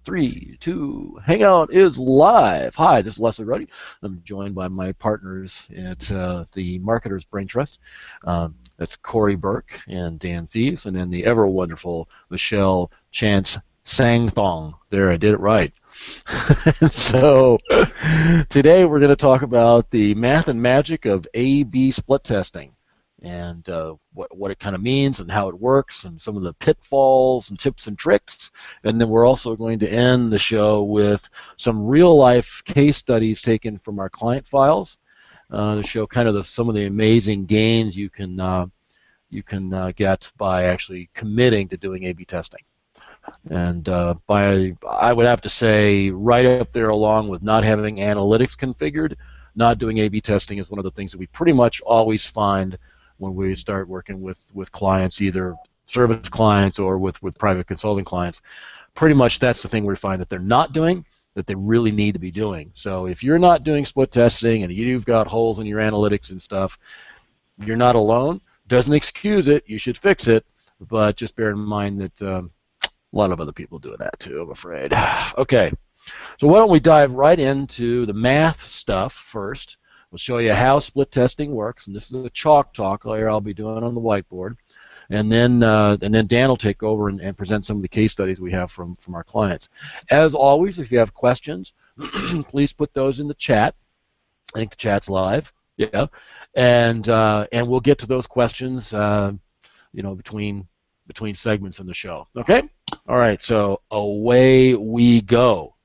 3, 2, Hangout is live. Hi, this is Leslie Ruddy. I'm joined by my partners at the Marketers Braintrust. That's Corey Burke and Dan Thieves, and then the ever wonderful Michelle Chance Sangthong. There, I did it right. So today we're going to talk about the math and magic of A/B split testing, and what it kind of means and how it works and some of the pitfalls and tips and tricks. And then we're also going to end the show with some real-life case studies taken from our client files to show kind of some of the amazing gains you can get by actually committing to doing A/B testing. And I would have to say, right up there along with not having analytics configured, not doing A/B testing is one of the things that we pretty much always find when we start working with clients, either service clients or with private consulting clients. Pretty much that's the thing we find that they're not doing, that they really need to be doing. So if you're not doing split testing and you've got holes in your analytics and stuff, you're not alone. Doesn't excuse it. You should fix it, but just bear in mind that a lot of other people do that too, I'm afraid. Okay, so why don't we dive right into the math stuff first. We'll show you how split testing works, and this is a chalk talk here I'll be doing on the whiteboard. And then Dan will take over and present some of the case studies we have from our clients. As always, if you have questions, please put those in the chat. I think the chat's live, yeah. And we'll get to those questions, between segments in the show. Okay. All right. So away we go.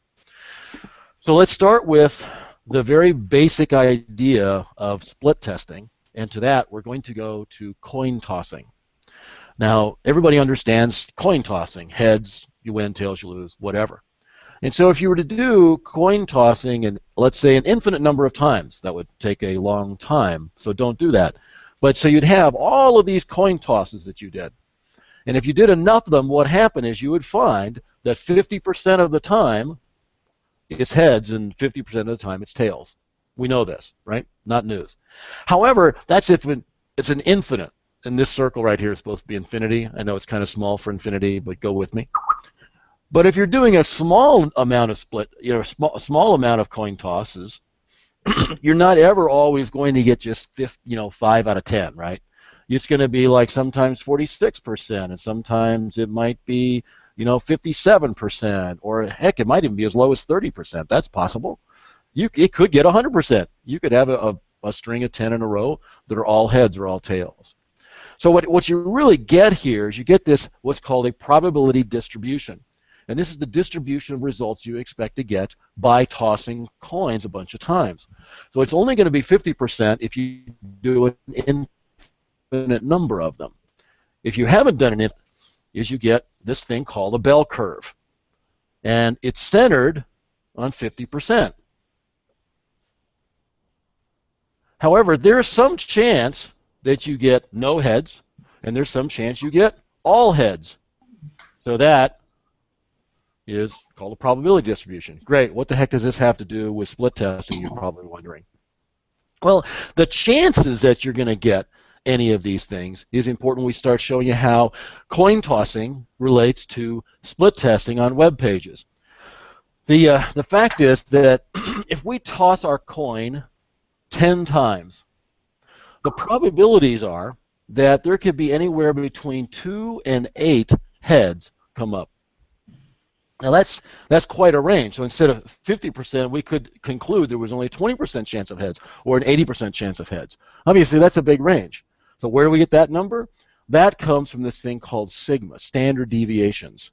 So let's start with the very basic idea of split testing, and to that we're going to go to coin tossing. Now everybody understands coin tossing. Heads, you win, tails, you lose, whatever. And so if you were to do coin tossing, and let's say an infinite number of times, that would take a long time, so don't do that. But so you'd have all of these coin tosses that you did. And if you did enough of them, what happened is you would find that 50% of the time it's heads and 50% of the time it's tails. We know this, right? Not news. However, that's if it's an infinite. And this circle right here is supposed to be infinity. I know it's kind of small for infinity, but go with me. But if you're doing a small amount of split, a small amount of coin tosses, you're not ever always going to get just 5 out of 10, right? It's going to be like sometimes 46%, and sometimes it might be 57%, or heck, it might even be as low as 30%. That's possible. It could get 100%. You could have a string of 10 in a row that are all heads or all tails. So what you really get here is you get this what's called a probability distribution. And this is the distribution of results you expect to get by tossing coins a bunch of times. So it's only going to be 50% if you do an infinite number of them. If you haven't done an infinite, you get this thing called a bell curve. And it's centered on 50%. However, there's some chance that you get no heads, and there's some chance you get all heads. So that is called a probability distribution. Great. What the heck does this have to do with split testing, you're probably wondering? Well, the chances that you're going to get any of these things is important when we start showing you how coin tossing relates to split testing on web pages. The fact is that if we toss our coin 10 times, the probabilities are that there could be anywhere between 2 and 8 heads come up. Now that's quite a range. So instead of 50%, we could conclude there was only a 20% chance of heads or an 80% chance of heads. Obviously, that's a big range. So where do we get that number? That comes from this thing called sigma, standard deviations.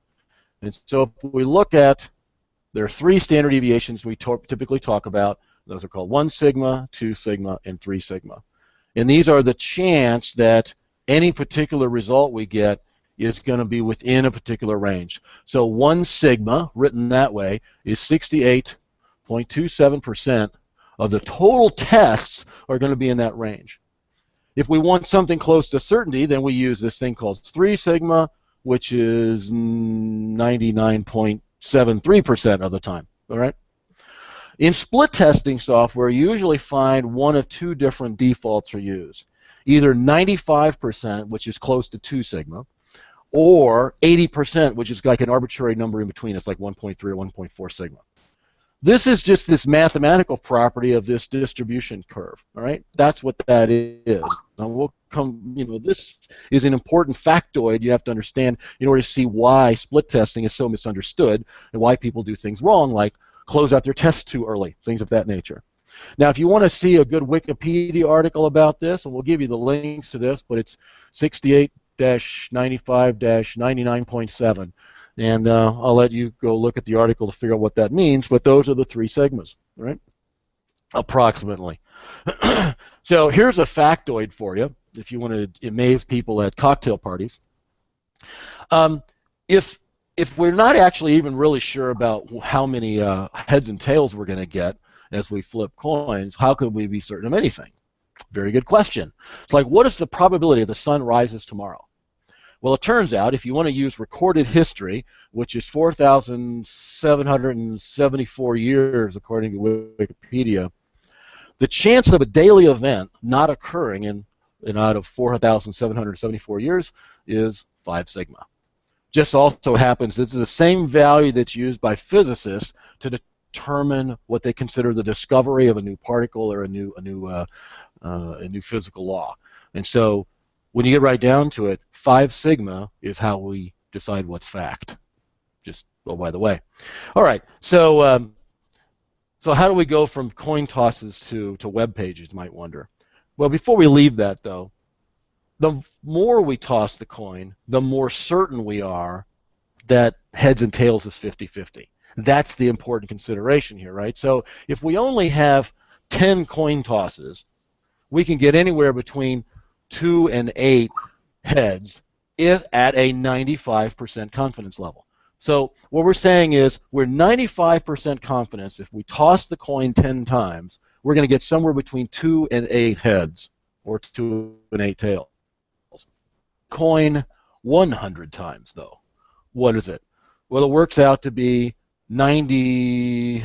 And so if we look at, there are 3 standard deviations we typically talk about. Those are called 1 sigma, 2 sigma, and 3 sigma. And these are the chance that any particular result we get is going to be within a particular range. So 1 sigma, written that way, is 68.27% of the total tests are going to be in that range. If we want something close to certainty, then we use this thing called 3 sigma, which is 99.73% of the time. All right? In split testing software, you usually find one of 2 different defaults are used. Either 95%, which is close to 2 sigma, or 80%, which is like an arbitrary number in between. It's like 1.3 or 1.4 sigma. This is just this mathematical property of this distribution curve, all right? That's what that is. Now we'll come, this is an important factoid you have to understand in order to see why split testing is so misunderstood and why people do things wrong, like close out their tests too early, things of that nature. Now, if you want to see a good Wikipedia article about this, and we'll give you the links to this, but it's 68-95-99.7. And I'll let you go look at the article to figure out what that means, but those are the three sigmas, right? Approximately. So here's a factoid for you, if you want to amaze people at cocktail parties. If we're not actually even really sure about how many heads and tails we're going to get as we flip coins, how could we be certain of anything? Very good question. It's like, what is the probability the sun rises tomorrow? Well, it turns out if you want to use recorded history, which is 4,774 years according to Wikipedia, the chance of a daily event not occurring in out of 4,774 years is 5 sigma. Just also happens, this is the same value that's used by physicists to determine what they consider the discovery of a new particle or a new physical law. And so when you get right down to it, 5 sigma is how we decide what's fact. Just, oh, by the way. All right, so so how do we go from coin tosses to web pages, you might wonder. Well, before we leave that, though, the more we toss the coin, the more certain we are that heads and tails is 50-50. That's the important consideration here, right? So if we only have 10 coin tosses, we can get anywhere between 2 and 8 heads if at a 95% confidence level. So what we're saying is we're 95% confidence if we toss the coin 10 times, we're going to get somewhere between 2 and 8 heads or 2 and 8 tails. Coin 100 times, though. What is it? Well, it works out to be 90.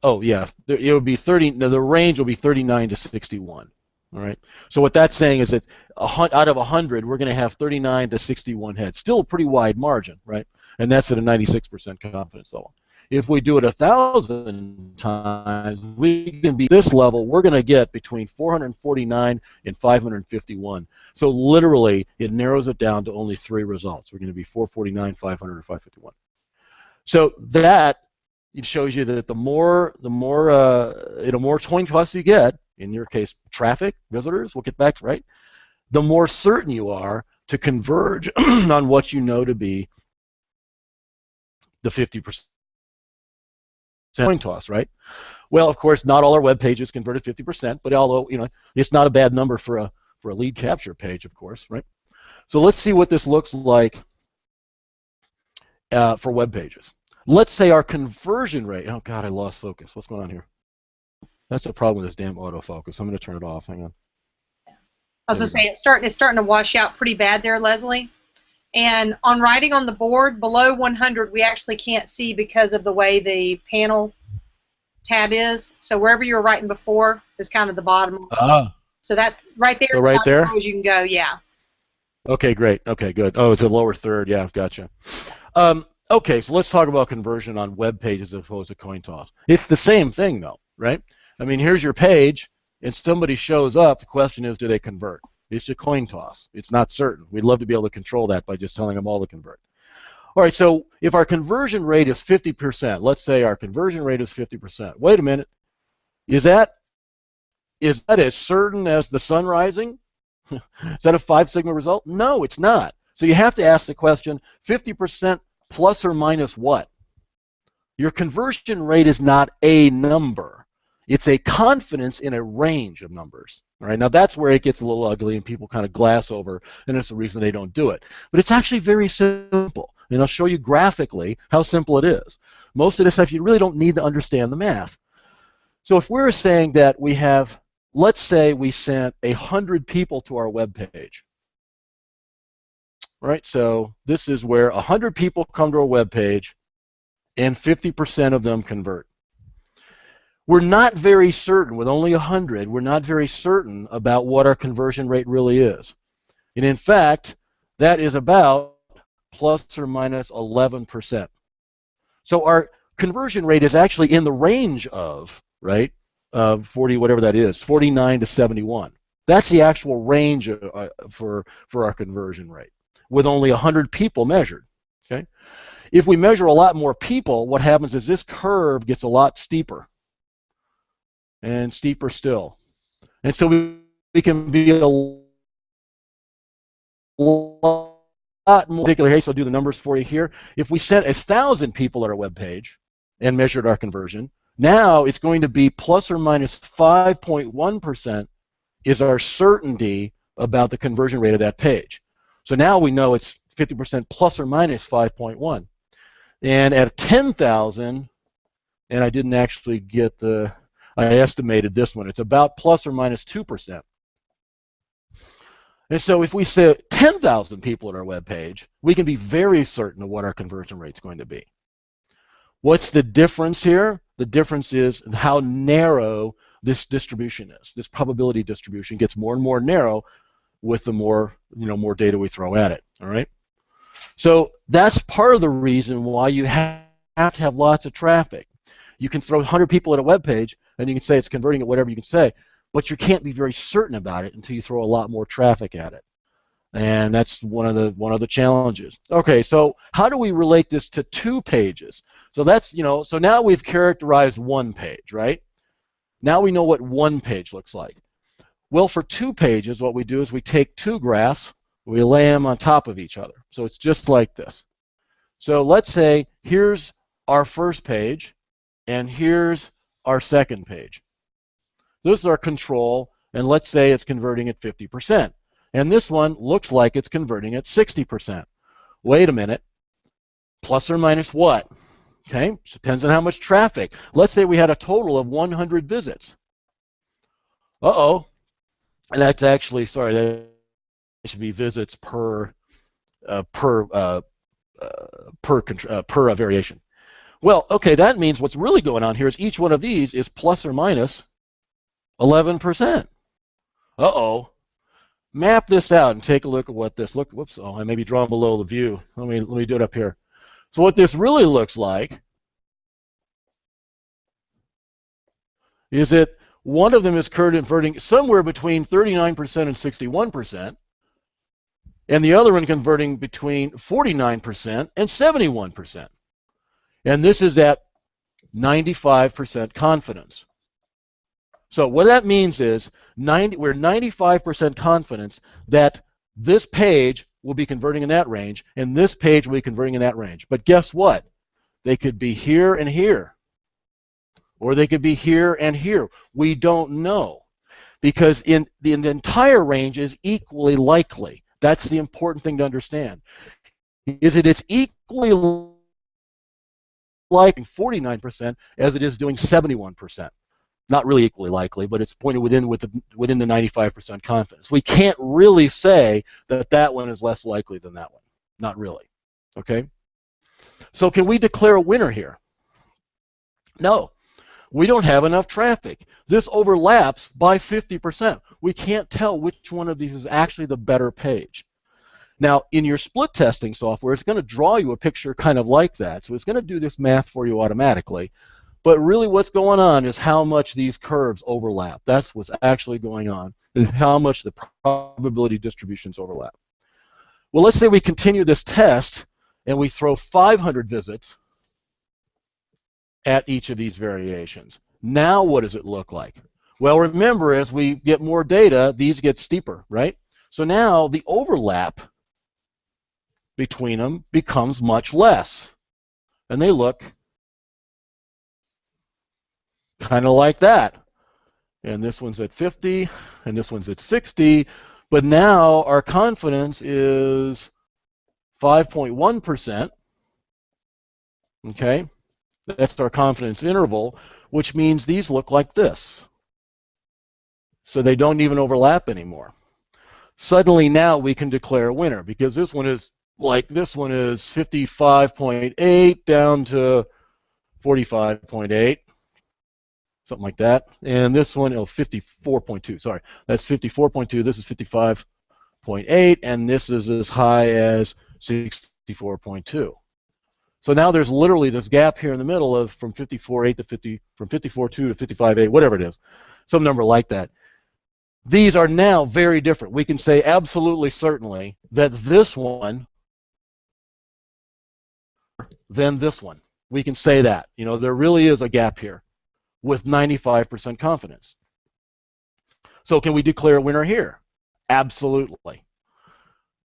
Oh, yeah. It would be 30. No, the range will be 39 to 61. All right. So what that's saying is that out of 100, we're going to have 39 to 61 heads. Still a pretty wide margin, right? And that's at a 96% confidence level. If we do it 1,000 times, we can be this level. We're going to get between 449 and 551. So literally, it narrows it down to only 3 results. We're going to be 449, 500, or 551. So that it shows you that the more coin toss you get, in your case, traffic, visitors, we'll get back to, right? The more certain you are to converge on what you know to be the 50% coin toss, right? Well, of course, not all our web pages converted 50%, but although, it's not a bad number for a lead capture page, of course, right? So let's see what this looks like for web pages. Let's say our conversion rate, oh God, I lost focus. What's going on here? That's the problem with this damn autofocus. I'm going to turn it off. Hang on. I was going to say, it's starting to wash out pretty bad there, Leslie. And on writing on the board, below 100, we actually can't see because of the way the panel tab is. So wherever you were writing before is kind of the bottom. So that right there, so right there, as far as you can go, yeah. Okay, great. Okay, good. Oh, it's a lower third. Yeah, gotcha. Okay, so let's talk about conversion on web pages as opposed to coin toss. It's the same thing, though, right? I mean, here's your page, and somebody shows up. The question is, do they convert? It's a coin toss. It's not certain. We'd love to be able to control that by just telling them all to convert. All right, so if our conversion rate is 50%, let's say our conversion rate is 50%. Wait a minute. Is that as certain as the sun rising? Is that a 5 sigma result? No, it's not. So you have to ask the question, 50% plus or minus what? Your conversion rate is not a number. It's a confidence in a range of numbers. All right, now that's where it gets a little ugly and people kind of glass over, and it's the reason they don't do it. But it's actually very simple, and I'll show you graphically how simple it is. Most of this stuff you really don't need to understand the math. So if we're saying that we have, let's say we sent 100 people to our web page. Right, so this is where 100 people come to our web page, and 50% of them convert. We're not very certain, with only 100, we're not very certain about what our conversion rate really is. And in fact, that is about plus or minus 11%. So our conversion rate is actually in the range of, right, 40, whatever that is, 49 to 71. That's the actual range for our conversion rate, with only 100 people measured. Okay. If we measure a lot more people, what happens is this curve gets a lot steeper and steeper still. And so we can be a lot more particular case. I'll do the numbers for you here. If we sent 1,000 people at our web page and measured our conversion, now it's going to be plus or minus 5.1% is our certainty about the conversion rate of that page. So now we know it's 50% plus or minus 5.1. And at 10,000, and I didn't actually get I estimated this one, it's about plus or minus 2%. And so if we say 10,000 people at our web page, we can be very certain of what our conversion rate is going to be. What's the difference here? The difference is how narrow this distribution is. This probability distribution gets more and more narrow with the more data we throw at it. All right. So that's part of the reason why you have to have lots of traffic. You can throw 100 people at a web page, and you can say it's converting at whatever you can say, but you can't be very certain about it until you throw a lot more traffic at it. And that's one of the challenges. Okay, so how do we relate this to 2 pages? So that's, so now we've characterized 1 page, right? Now we know what 1 page looks like. Well, for 2 pages, what we do is we take 2 graphs, we lay them on top of each other. So it's just like this. So let's say here's our first page, and here's our second page. This is our control, and let's say it's converting at 50%. And this one looks like it's converting at 60%. Wait a minute. Plus or minus what? Okay, depends on how much traffic. Let's say we had a total of 100 visits. Uh-oh. And that's actually, sorry, that should be visits per variation. Well, okay, that means what's really going on here is each one of these is plus or minus 11%. Uh-oh. Map this out and take a look at what this whoops, oh, I may be drawn below the view. Let me do it up here. So what this really looks like is that one of them is converting somewhere between 39% and 61%, and the other one converting between 49% and 71%. And this is at 95% confidence. So what that means is we're 95% confidence that this page will be converting in that range, and this page will be converting in that range. But guess what? They could be here and here, or they could be here and here. We don't know, because in the entire range is equally likely. That's the important thing to understand. Is it is equally likely 49% as it is doing 71%. Not really equally likely, but it's pointed within the 95% confidence. We can't really say that that one is less likely than that one. Not really. Okay? So can we declare a winner here? No. We don't have enough traffic. This overlaps by 50%. We can't tell which one of these is actually the better page. Now, in your split testing software, it's going to draw you a picture kind of like that. So it's going to do this math for you automatically. But really what's going on is how much these curves overlap. That's what's actually going on, is how much the probability distributions overlap. Well, let's say we continue this test and we throw 500 visits at each of these variations. Now what does it look like? Well, remember, as we get more data, these get steeper, right? So now the overlap between them becomes much less. And they look kind of like that. And this one's at 50, and this one's at 60. But now our confidence is 5.1%. Okay? That's our confidence interval, which means these look like this. So they don't even overlap anymore. Suddenly now we can declare a winner, because this one is 55.8 down to 45.8. Something like that. And this one, 54.2. Sorry, that's 54.2. This is 55. 0.8, and this is as high as 64.2. So now there's literally this gap here in the middle of from 54.8 to 50, from 54.2 to 55.8, whatever it is, some number like that. These are now very different. We can say absolutely certainly that this one than this one. We can say that. You know, there really is a gap here with 95% confidence. So can we declare a winner here? Absolutely.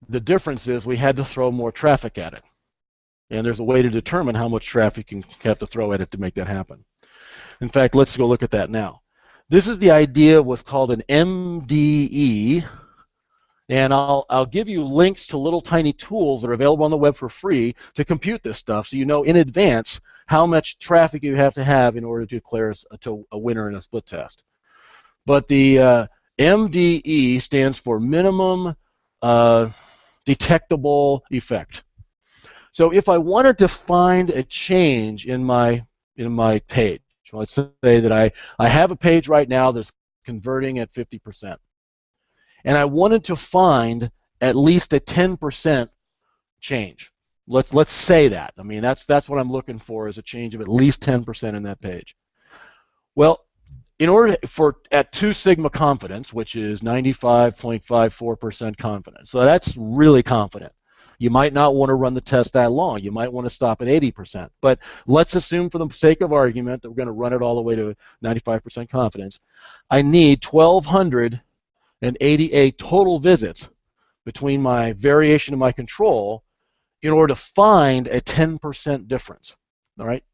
The difference is we had to throw more traffic at it. And there's a way to determine how much traffic you have to throw at it to make that happen. In fact, let's go look at that now. This is the idea of what's called an MDE, and I'll give you links to little tiny tools that are available on the web for free to compute this stuff, so you know in advance how much traffic you have to have in order to declare a winner in a split test. But the MDE stands for minimum detectable effect. So if I wanted to find a change in my page, let's say that I have a page right now that's converting at 50%, and I wanted to find at least a 10% change. Let's say that. I mean, that's what I'm looking for, is a change of at least 10% in that page. Well, in order for at 2 sigma confidence, which is 95.54% confidence, so that's really confident. You might not want to run the test that long. You might want to stop at 80%. But let's assume for the sake of argument that we're going to run it all the way to 95% confidence. I need 1,288 total visits between my variation and my control in order to find a 10% difference. All right?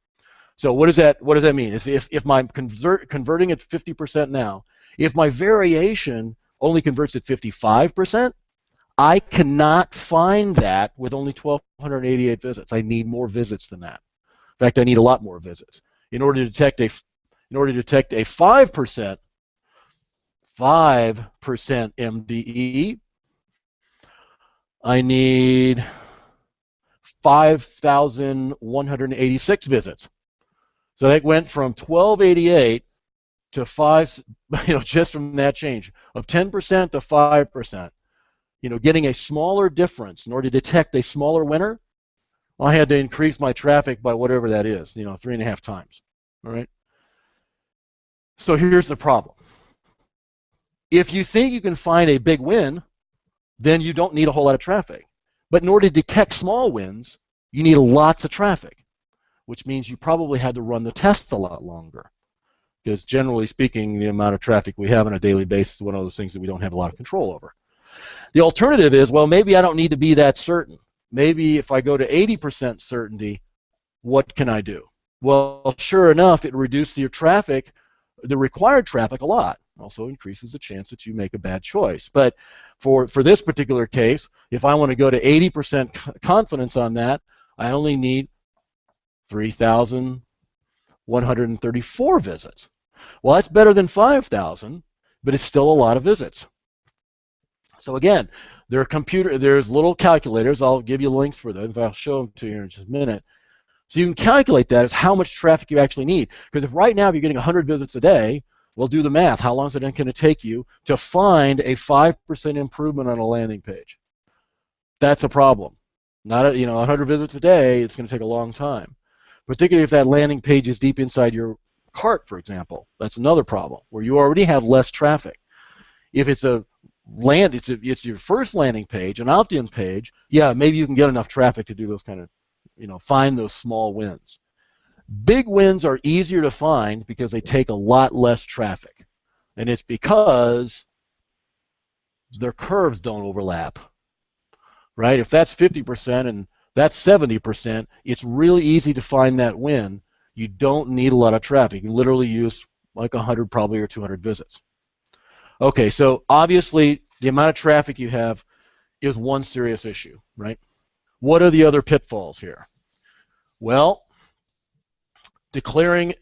So what does that mean? If I'm converting at 50% now, if my variation only converts at 55%, I cannot find that with only 1,288 visits. I need more visits than that. In fact, I need a lot more visits. In order to detect a 5% MDE, I need 5,186 visits. So that went from 1,288 to 5, just from that change of 10% to 5%. Getting a smaller difference in order to detect a smaller winner, I had to increase my traffic by whatever that is, 3.5 times. All right. So here's the problem. If you think you can find a big win, then you don't need a whole lot of traffic. But in order to detect small wins, you need lots of traffic, which means you probably had to run the tests a lot longer. Because generally speaking, the amount of traffic we have on a daily basis is one of those things that we don't have a lot of control over. The alternative is, well, maybe I don't need to be that certain. Maybe if I go to 80% certainty, what can I do? Well, sure enough, it reduces your traffic, the required traffic, a lot. Also increases the chance that you make a bad choice. But for this particular case, if I want to go to 80% confidence on that, I only need 3,134 visits. Well, that's better than 5,000, but it's still a lot of visits. So again, there's little calculators. I'll give you links for those. I'll show them to you in just a minute. So you can calculate that as how much traffic you actually need. Because if right now you're getting 100 visits a day, well, do the math. How long is it going to take you to find a 5% improvement on a landing page? That's a problem. Not 100 visits a day, it's going to take a long time. Particularly if that landing page is deep inside your cart, for example. That's another problem, where you already have less traffic. If it's it's your first landing page, an opt-in page, yeah, maybe you can get enough traffic to do those kind of, find those small wins. Big wins are easier to find because they take a lot less traffic. And it's because their curves don't overlap, right? If that's 50% and that's 70%, it's really easy to find that win. You don't need a lot of traffic. You literally use like 100 probably or 200 visits. Okay, so obviously the amount of traffic you have is one serious issue, right? What are the other pitfalls here? Well, declaring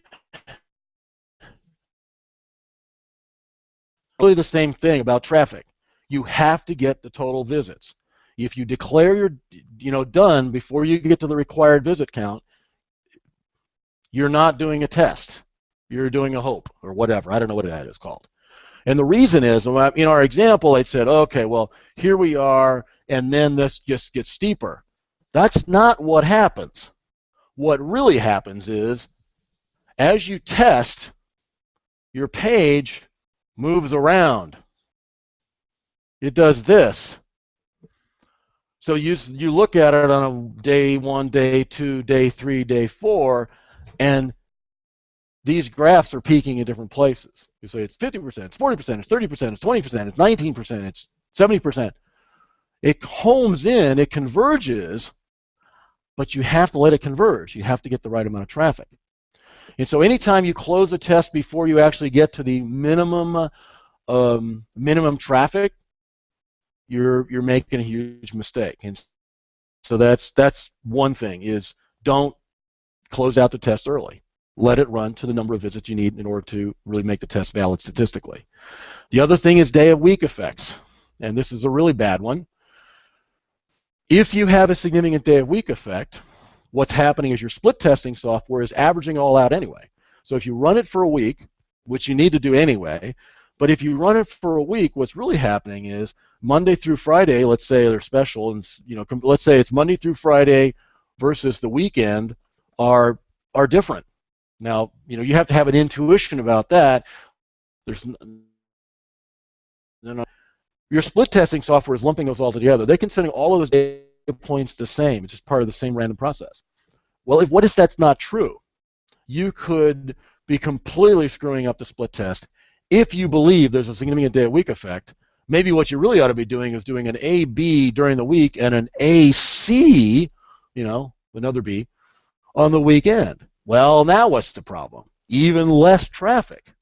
really the same thing about traffic. You have to get the total visits. If you declare you're done before you get to the required visit count, you're not doing a test. You're doing a hope or whatever. I don't know what that is called. And the reason is, in our example, it said, okay, well, here we are, and then this just gets steeper. That's not what happens. What really happens is, as you test, your page moves around. It does this. So you look at it on a day 1, day 2, day 3, day 4, and these graphs are peaking in different places. You say it's 50%, it's 40%, it's 30%, it's 20%, it's 19%, it's 70%. It homes in, it converges, but you have to let it converge. You have to get the right amount of traffic. And so anytime you close a test before you actually get to the minimum traffic, you're making a huge mistake. And so that's one thing, is don't close out the test early. Let it run to the number of visits you need in order to really make the test valid statistically. The other thing is day of week effects, and this is a really bad one. If you have a significant day of week effect, what's happening is your split testing software is averaging all out anyway. So if you run it for a week, which you need to do anyway, but if you run it for a week, what's really happening is Monday through Friday, let's say they're special, and let's say it's Monday through Friday versus the weekend are different. Now, you have to have an intuition about that. Your split testing software is lumping those all together. They're considering all of those data points the same. It's just part of the same random process. Well, what if that's not true? You could be completely screwing up the split test. If you believe there's a significant day of week effect, maybe what you really ought to be doing is doing an A-B during the week and an A-C, another B, on the weekend. Well, now what's the problem? Even less traffic,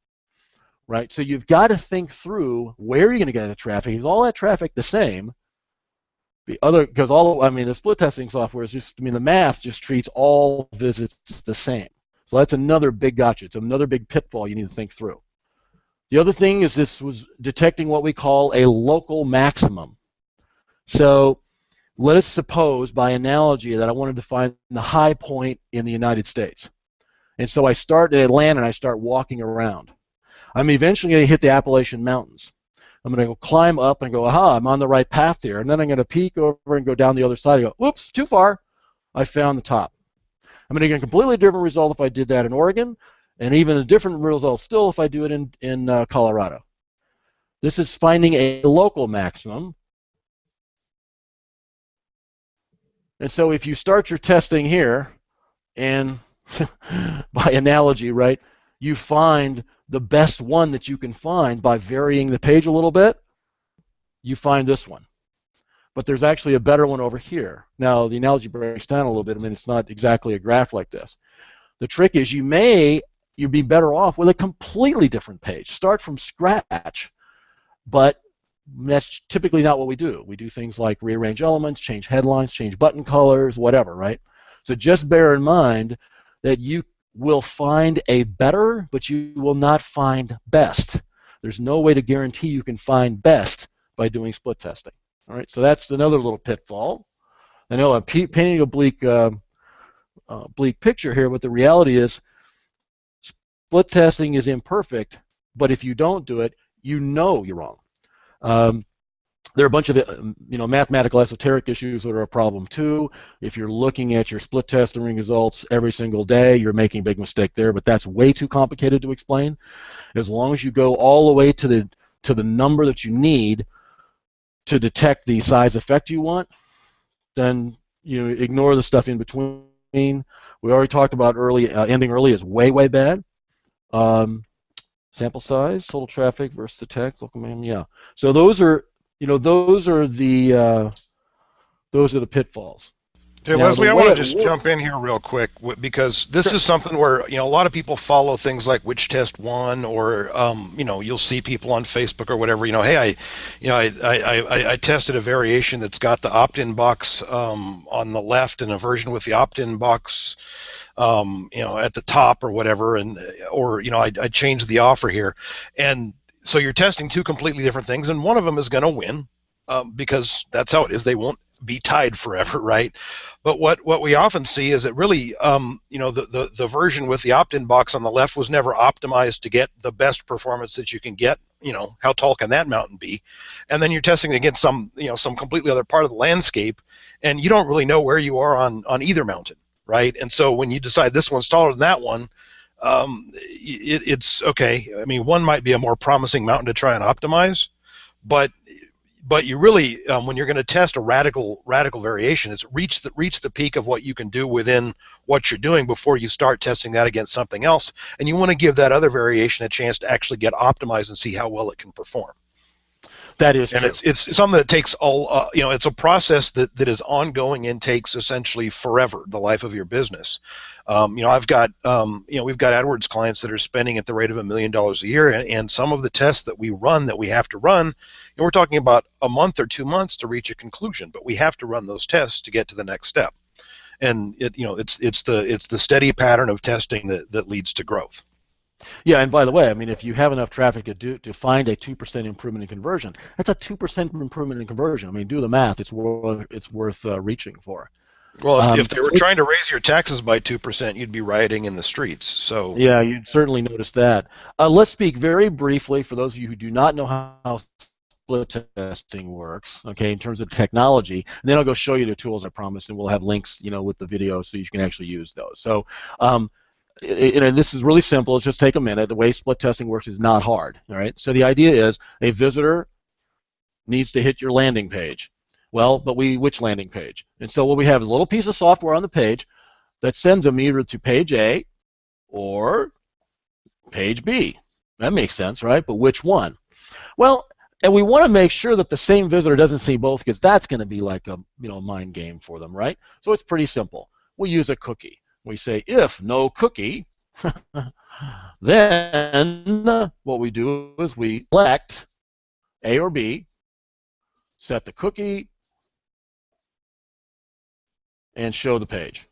right? So you've got to think through where you're going to get the traffic. Is all that traffic the same? Because the split testing software is just, the math just treats all visits the same. So that's another big gotcha. It's another big pitfall you need to think through. The other thing is this was detecting what we call a local maximum. So let us suppose, by analogy, that I wanted to find the high point in the United States. And so I start in Atlanta and I start walking around. I'm eventually going to hit the Appalachian Mountains. I'm going to go climb up and go, aha, I'm on the right path there. And then I'm going to peek over and go down the other side and go, whoops, too far. I found the top. I'm going to get a completely different result if I did that in Oregon, and even a different result still if I do it in Colorado. This is finding a local maximum. And so if you start your testing here, and by analogy, right, you find the best one that you can find by varying the page a little bit, you find this one. But there's actually a better one over here. Now, the analogy breaks down a little bit. It's not exactly a graph like this. The trick is you'd be better off with a completely different page. Start from scratch, but that's typically not what we do. We do things like rearrange elements, change headlines, change button colors, whatever, right? So just bear in mind that you will find a better, but you will not find best. There's no way to guarantee you can find best by doing split testing. All right, so that's another little pitfall. I know I'm painting a bleak picture here, but the reality is split testing is imperfect, but if you don't do it, you're wrong. There are a bunch of mathematical esoteric issues that are a problem too. If you're looking at your split testing results every single day, you're making a big mistake there, but that's way too complicated to explain. As long as you go all the way to the number that you need to detect the size effect you want, then you ignore the stuff in between. We already talked about ending early is way, way bad. Sample size, total traffic versus the text, local minimum, yeah. So those are the pitfalls. Hey, now, Leslie, I want to just jump in here real quick because this is something where a lot of people follow things like which test won, or you'll see people on Facebook or whatever. Hey, I tested a variation that's got the opt-in box on the left and a version with the opt-in box at the top or whatever, or I changed the offer here, and so you're testing two completely different things, and one of them is going to win because that's how it is. They won't be tied forever, right? But what we often see is that really, the version with the opt-in box on the left was never optimized to get the best performance that you can get, how tall can that mountain be? And then you're testing it against some completely other part of the landscape, and you don't really know where you are on either mountain, right? And so when you decide this one's taller than that one, it's okay. I mean, one might be a more promising mountain to try and optimize, but you really, when you're going to test a radical variation, it's reach the peak of what you can do within what you're doing before you start testing that against something else. And you want to give that other variation a chance to actually get optimized and see how well it can perform. That is true. And it's something that takes all, it's a process that is ongoing and takes essentially forever, the life of your business. I've got, we've got AdWords clients that are spending at the rate of $1 million a year, and some of the tests that we have to run, we're talking about a month or 2 months to reach a conclusion, but we have to run those tests to get to the next step. And it's the steady pattern of testing that leads to growth. Yeah, and by the way, I mean, if you have enough traffic to find a 2% improvement in conversion, that's a 2% improvement in conversion. I mean, do the math; it's worth reaching for. Well, if they were trying to raise your taxes by 2%, you'd be rioting in the streets. So yeah, you'd certainly notice that. Let's speak very briefly for those of you who do not know how split testing works, okay, in terms of technology, and then I'll go show you the tools I promised, and we'll have links, with the video so you can actually use those. So. This is really simple. It's just take a minute. The way split testing works is not hard. All right. So the idea is a visitor needs to hit your landing page. Well, but which landing page? And so what we have is a little piece of software on the page that sends them either to page A or page B. That makes sense, right? But which one? Well, and we want to make sure that the same visitor doesn't see both, because that's going to be like a mind game for them, right? So it's pretty simple. We use a cookie. We say, if no cookie, then what we do is we select A or B, set the cookie, and show the page.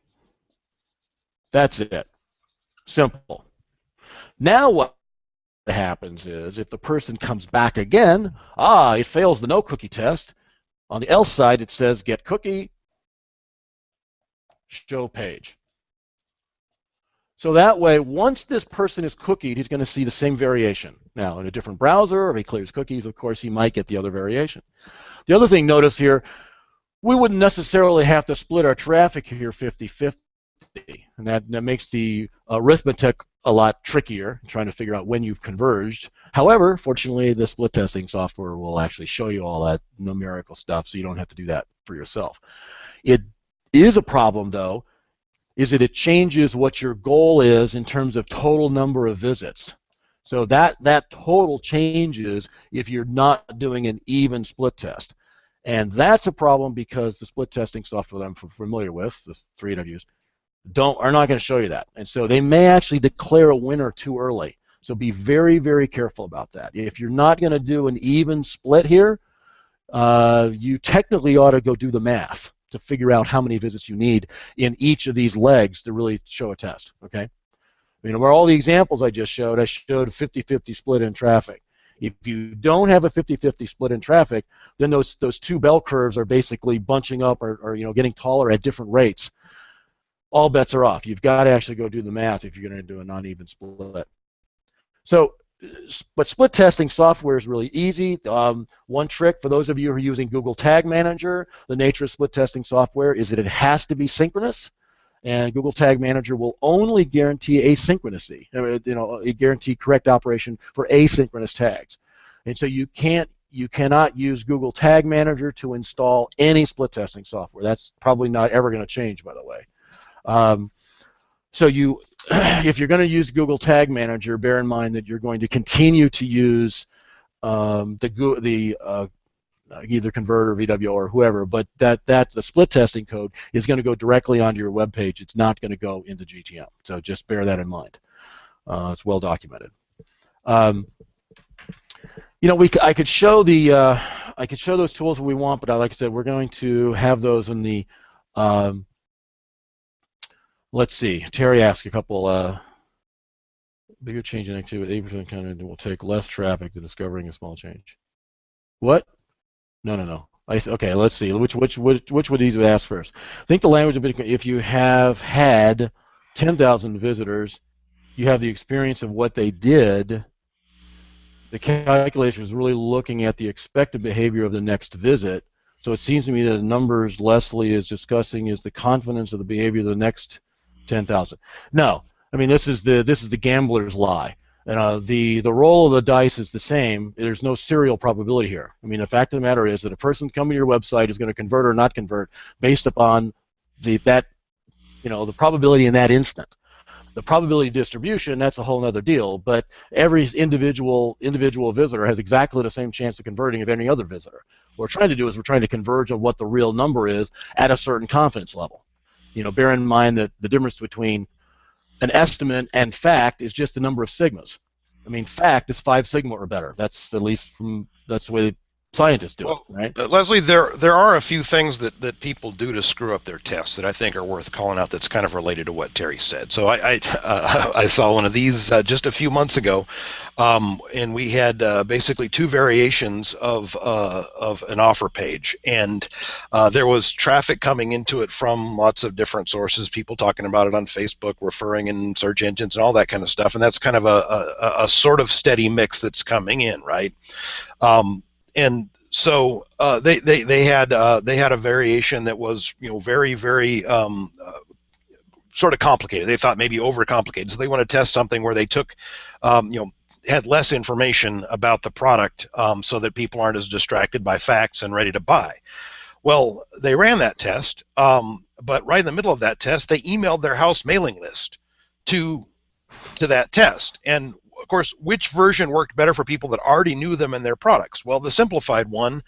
That's it. Simple. Now what happens is, if the person comes back again, it fails the no cookie test. On the else side, it says get cookie, show page. So that way, once this person is cookied, he's going to see the same variation. Now, in a different browser, if he clears cookies, of course, he might get the other variation. The other thing, notice here, we wouldn't necessarily have to split our traffic here 50-50, and that makes the arithmetic a lot trickier, trying to figure out when you've converged. However, fortunately, the split testing software will actually show you all that numerical stuff, so you don't have to do that for yourself. It is a problem, though, is that it changes what your goal is in terms of total number of visits. So that total changes if you're not doing an even split test. And that's a problem because the split testing software that I'm familiar with, the three that I've used, are not going to show you that. And so they may actually declare a winner too early. So be very, very careful about that. If you're not going to do an even split here, you technically ought to go do the math to figure out how many visits you need in each of these legs to really show a test, okay? Where all the examples I showed a 50-50 split in traffic. If you don't have a 50-50 split in traffic, then those two bell curves are basically bunching up or getting taller at different rates. All bets are off. You've got to actually go do the math if you're going to do a non-even split. So, but split testing software is really easy. One trick for those of you who are using Google Tag Manager, the nature of split testing software is that it has to be synchronous, and Google Tag Manager will only guarantee asynchronicity. It guarantee correct operation for asynchronous tags, and so you cannot use Google Tag Manager to install any split testing software. That's probably not ever going to change, by the way. So if you're going to use Google Tag Manager, bear in mind that you're going to continue to use either Convert or VWO or whoever, but that's the split testing code is going to go directly onto your web page. It's not going to go into GTM. So just bear that in mind. It's well documented. I could show those tools if we want, but like I said, we're going to have those in the let's see. Terry asked a couple. Bigger change in activity, 8% kind of will take less traffic than discovering a small change. What? No. Okay, let's see. Which would these would ask first? I think the language of Bitcoin. If you have had 10,000 visitors, you have the experience of what they did. The calculation is really looking at the expected behavior of the next visit. So it seems to me that the numbers Leslie is discussing is the confidence of the behavior of the next 10,000. No, I mean this is the gambler's lie. And the roll of the dice is the same. There's no serial probability here. I mean, the fact of the matter is that a person coming to your website is going to convert or not convert based upon the probability in that instant. The probability distribution, that's a whole other deal, but every individual visitor has exactly the same chance of converting of any other visitor. What we're trying to do is we're trying to converge on what the real number is at a certain confidence level. Bear in mind that the difference between an estimate and fact is just the number of sigmas. I mean, fact is 5 sigma or better. That's the way scientists do it, right? Leslie, there are a few things that people do to screw up their tests that I think are worth calling out. That's kind of related to what Terry said. So I saw one of these just a few months ago, and we had basically 2 variations of an offer page, and there was traffic coming into it from lots of different sources, people talking about it on Facebook, referring in search engines, and all that kind of stuff. And that's kind of a sort of steady mix that's coming in, right? And so they had a variation that was very, very sort of complicated. They thought maybe overcomplicated. So they want to test something where they took had less information about the product so that people aren't as distracted by facts and ready to buy. Well, they ran that test, but right in the middle of that test, they emailed their house mailing list to that test. And of course, which version worked better for people that already knew them and their products? Well, the simplified one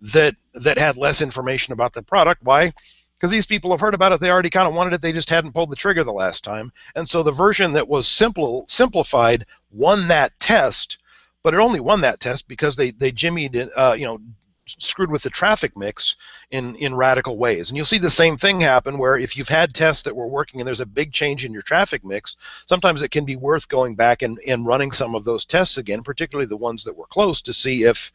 that had less information about the product. Why? Because these people have heard about it. They already kind of wanted it. They just hadn't pulled the trigger the last time. And so the version that was simplified won that test, but it only won that test because they jimmied it, screwed with the traffic mix in radical ways. And you'll see the same thing happen where if you've had tests that were working and there's a big change in your traffic mix, sometimes it can be worth going back and running some of those tests again, particularly the ones that were close, to see if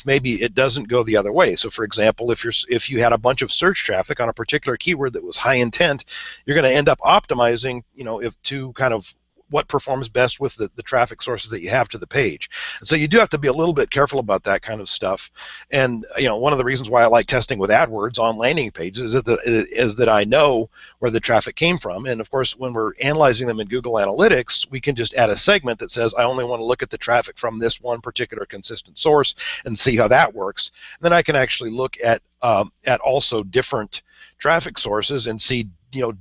maybe it doesn't go the other way. So for example, if you had a bunch of search traffic on a particular keyword that was high intent, you're going to end up optimizing, if to kind of what performs best with the traffic sources that you have to the page. And so you do have to be a little bit careful about that kind of stuff. And one of the reasons why I like testing with AdWords on landing pages is that I know where the traffic came from. And of course, when we're analyzing them in Google Analytics, we can just add a segment that says I only want to look at the traffic from this one particular consistent source and see how that works. And then I can actually look at also different traffic sources and see,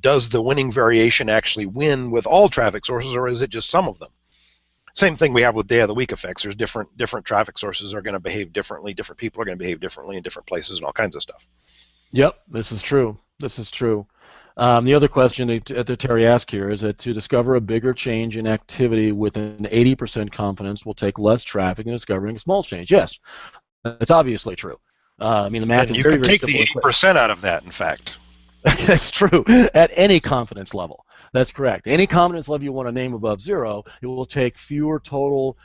does the winning variation actually win with all traffic sources, or is it just some of them? Same thing we have with day of the week effects. There's different traffic sources are going to behave differently. Different people are going to behave differently in different places and all kinds of stuff. Yep, this is true. The other question that Terry asked here is that to discover a bigger change in activity with an 80% confidence will take less traffic than discovering a small change. Yes, that's obviously true. The math is very, very simple. You can take the 80% out of that, in fact. That's true. At any confidence level. That's correct. Any confidence level you want to name above 0, it will take fewer total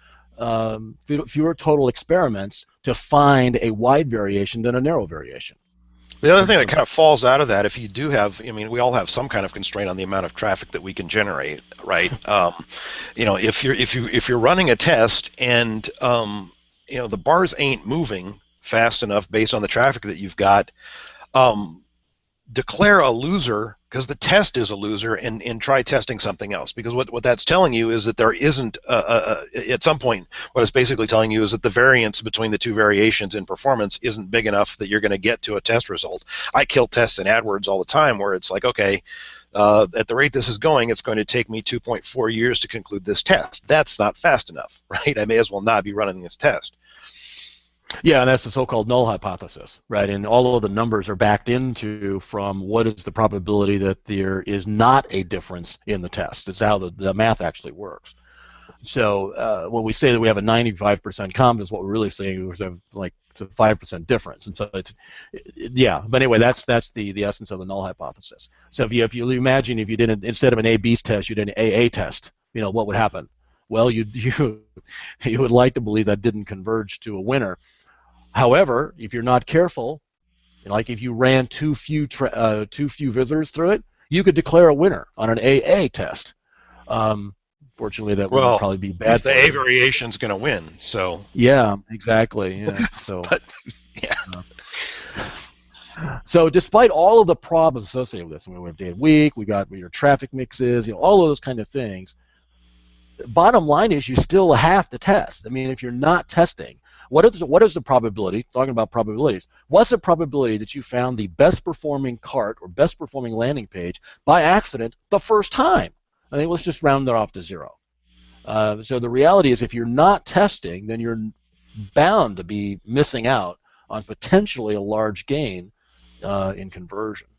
experiments to find a wide variation than a narrow variation. The other thing that kind of falls out of that, if you do have, we all have some kind of constraint on the amount of traffic that we can generate, right? If you're running a test and the bars ain't moving fast enough based on the traffic that you've got, declare a loser because the test is a loser, and try testing something else, because what that's telling you is that there isn't at some point, what it's basically telling you is that the variance between the 2 variations in performance isn't big enough that you're going to get to a test result. I kill tests in AdWords all the time where it's like, okay, at the rate this is going, it's going to take me 2.4 years to conclude this test. That's not fast enough, right? I may as well not be running this test. Yeah, and that's the so-called null hypothesis, right? And all of the numbers are backed into from what is the probability that there is not a difference in the test. It's how the math actually works. So when we say that we have a 95% confidence, what we're really saying is we have like a 5% difference. And so yeah. But anyway, that's the essence of the null hypothesis. So if you imagine if you did instead of an A/B test, you did an AA test, what would happen? Well, you would like to believe that didn't converge to a winner. However, if you're not careful, like if you ran too few visitors through it, you could declare a winner on an AA test. Unfortunately, that would Well, probably be at least bad the for A you. variation's going to win. So Yeah, exactly. Yeah. So, but yeah. so despite all of the problems associated with this, we have day of week, we got your traffic mixes, all of those kind of things. Bottom line is you still have to test. I mean, if you're not testing, what is the probability, talking about probabilities, what's the probability that you found the best performing cart or best performing landing page by accident the first time? I think let's just round that off to zero. So the reality is if you're not testing, then you're bound to be missing out on potentially a large gain in conversion.